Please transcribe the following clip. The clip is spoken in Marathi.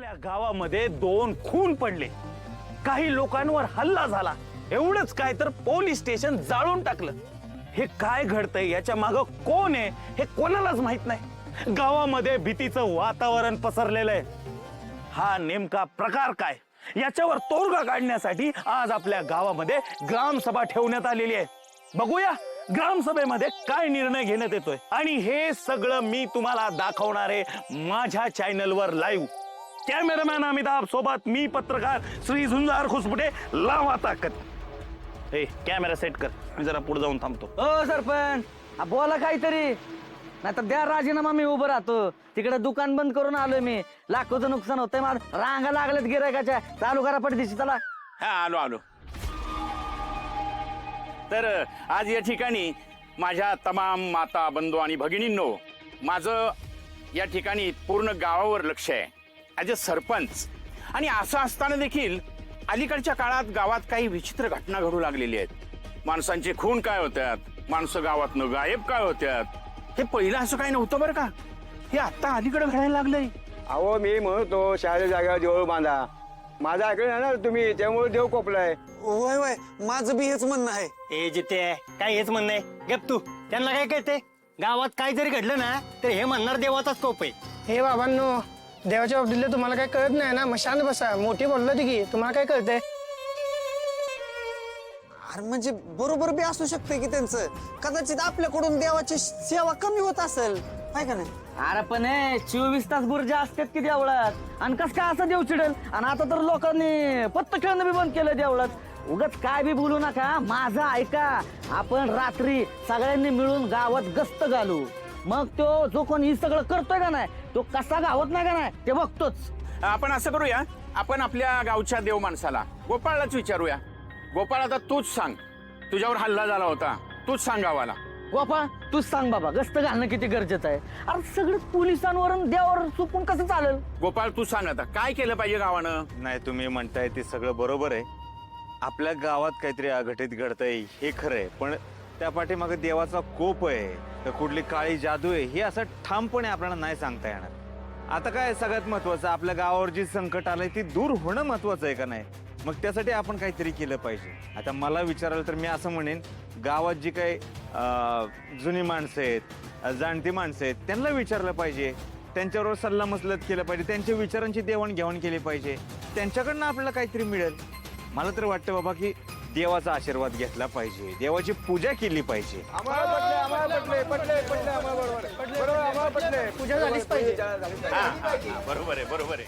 आपल्या गावामध्ये 2 खून पडले, काही लोकांवर हल्ला झाला, एवढंच काय तर पोलीस स्टेशन जाळून टाकलं. हे काय घडतंय, याच्या मागं कोण आहे हे कोणालाच माहित नाही. गावामध्ये भीतीचं वातावरण पसरलेलं आहे. हा नेमका प्रकार काय, याच्यावर तोडगा काढण्यासाठी आज आपल्या गावामध्ये ग्रामसभा ठेवण्यात आलेली आहे. बघूया ग्रामसभेमध्ये काय निर्णय घेण्यात येतोय, आणि हे सगळं मी तुम्हाला दाखवणार आहे माझ्या चॅनलवर लाईव्ह. कॅमेरामॅन अमिताभ सोबत मी पत्रकार श्री झुंजार खुसपुटे. लावा ताकद. हे कॅमेरा सेट कर, मी जरा पुढे जाऊन थांबतो. ओ सरपंच बोला काहीतरी, नाही तर द्या राजीनामा, मी उभं राहतो. तिकडे दुकान बंद करून आलोय मी, लाखोचं नुकसान होतंय माझं, रांगा लागल्यात गिरायकाच्या. चालू करा पडदिशी, चला. हा आलो. तर आज या ठिकाणी माझ्या तमाम माता बंधू आणि भगिनींनो, माझं या ठिकाणी पूर्ण गावावर लक्ष आहे ॲज अ सरपंच. आणि असं असताना देखील अलीकडच्या काळात गावात काही विचित्र घटना घडू लागलेली आहेत. माणसांचे खून काय होत्यात, माणसं गावातनं गायब काय होत्यात, हे पहिलं असं काही नव्हतं बरं का. हे आता अलीकडे घडायला लागलंय. अहो मी म्हणतो शाळेच्या जागेवर देऊळ बांधा. माझं ऐकलं नाही ना तुम्ही, त्यामुळे देव कोपलाय. होय होय, माझं बी हेच म्हणणं आहे. ए जिथे काय हेच म्हणणं आहे, गप तू. त्यांना काय कळते, गावात काय जरी घडलं ना तर हे म्हणणार देवाचाच कोप आहे. हे बाबांनो, देवाच्या बाबतीतलं तुम्हाला काय कळत नाही ना, मग शांत बसा. मोठी बोललं ती की, तुम्हाला काय कळतंय? अरे म्हणजे बरोबर बी असू शकते की त्यांचं, कदाचित आपल्याकडून देवाची सेवा कमी होत असेल, आहे का नाही? अरे पण 24 तास गुर्जा असतात की देवळात, आणि कस काय असं देव चिडेल? आणि आता तर लोकांनी पत्त खेळणं बी बंद केलं देवळात. उगाच काय बी बोलू नका, माझं ऐका. आपण रात्री सगळ्यांनी मिळून गावात गस्त घालू, मग तो जो कोण ही सगळं करतोय का नाही, तो कसा गावत नाही का नाही ते बघतोच. आपण असं करूया, आपण आपल्या गावच्या देव माणसाला गोपाळलाच विचारूया. गोपाळ, आता तूच सांग, तुझ्यावर हल्ला झाला होता, तूच सांग गावाला. गोपाळ तूच सांग बाबा, गस्त घालणं किती गरजेचं आहे. अरे सगळं पोलिसांवर आणि देवावर चुकून कसं चालेल? गोपाळ तू सांग, आता काय केलं पाहिजे गावानं? नाही, तुम्ही म्हणताय ते सगळं बरोबर आहे. आपल्या गावात काहीतरी अघटित घडतंय हे खरं आहे, पण त्या पाठीमागे देवाचा कोप आहे तर कुठली काळी जादू आहे हे असं ठामपणे आपल्याला नाही सांगता येणार. आता काय सगळ्यात महत्वाचं, आपल्या गावावर जी संकट आलंय ती दूर होणं महत्वाचं आहे का नाही? मग त्यासाठी आपण काहीतरी केलं पाहिजे. आता मला विचाराल तर मी असं म्हणेन, गावात जी काही जुनी माणसं आहेत, जाणती माणसं आहेत, त्यांना विचारलं पाहिजे, त्यांच्याबरोबर सल्ला मसलत केलं पाहिजे, त्यांच्या विचारांची देवाणघेवाण केली पाहिजे, त्यांच्याकडनं आपल्याला काहीतरी मिळेल. मला तर वाटतं बाबा की देवाचा आशीर्वाद घेतला पाहिजे, देवाची पूजा केली पाहिजे. पूजा झालीच पाहिजे. बरोबर आहे.